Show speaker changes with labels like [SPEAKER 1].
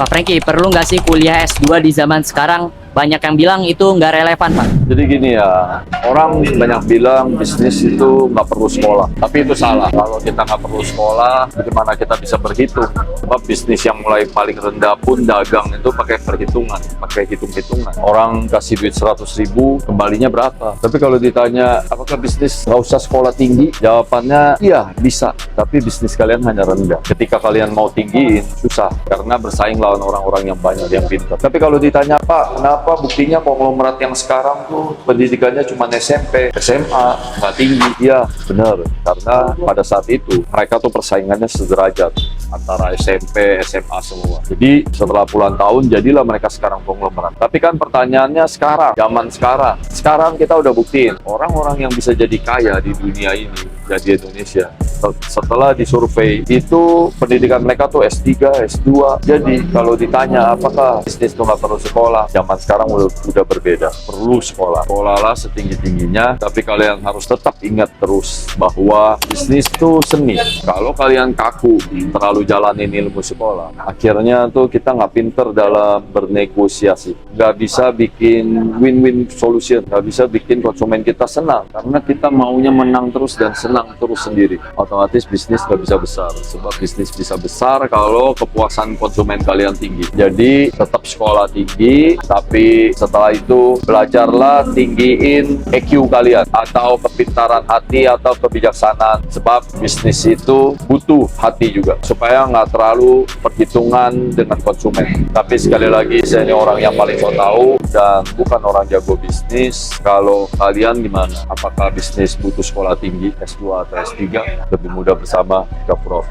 [SPEAKER 1] Pak Franky, perlu nggak sih kuliah S2 di zaman sekarang? Banyak yang bilang itu nggak relevan, Pak.
[SPEAKER 2] Jadi gini ya, orang banyak bilang bisnis itu nggak perlu sekolah. Tapi itu salah. Kalau kita nggak perlu sekolah, bagaimana kita bisa berhitung? Sebab bisnis yang mulai paling rendah pun dagang itu pakai perhitungan, pakai hitung-hitungan. Orang kasih duit 100.000, kembalinya berapa? Tapi kalau ditanya, apakah bisnis nggak usah sekolah tinggi? Jawabannya, iya bisa. Tapi bisnis kalian hanya rendah. Ketika kalian mau tinggiin, susah. Karena bersaing lawan orang-orang yang banyak, yang pintar. Tapi kalau ditanya, Pak, kenapa buktinya konglomerat yang sekarang tuh pendidikannya cuma SMP, SMA, nggak tinggi? Iya, benar. Karena pada saat itu mereka tuh persaingannya sederajat antara SMP, SMA semua. Jadi setelah puluhan tahun jadilah mereka sekarang konglomerat. Tapi kan pertanyaannya sekarang, zaman sekarang. Sekarang kita udah buktiin orang-orang yang bisa jadi kaya di dunia ini, jadi Indonesia. Setelah disurvei itu pendidikan mereka tuh S3, S2. Jadi kalau ditanya apakah bisnis itu nggak perlu sekolah, zaman sekarang udah berbeda. Perlu sekolah. Sekolahlah setinggi-tingginya, tapi kalian harus tetap ingat terus bahwa bisnis itu seni. Kalau kalian kaku terlalu jalanin ilmu sekolah, akhirnya tuh kita nggak pinter dalam bernegosiasi. Nggak bisa bikin win-win solution, nggak bisa bikin konsumen kita senang. Karena kita maunya menang terus dan senang terus sendiri. Otomatis bisnis nggak bisa besar. Sebab bisnis bisa besar kalau kepuasan konsumen kalian tinggi. Jadi tetap sekolah tinggi, tapi setelah itu belajarlah tinggiin EQ kalian atau kepintaran hati atau kebijaksanaan. Sebab bisnis itu butuh hati juga supaya nggak terlalu perhitungan dengan konsumen. Tapi sekali lagi saya ini orang yang paling so tahu dan bukan orang jago bisnis. Kalau kalian gimana? Apakah bisnis butuh sekolah tinggi S2 atau S3? Lebih mudah bersama Prof.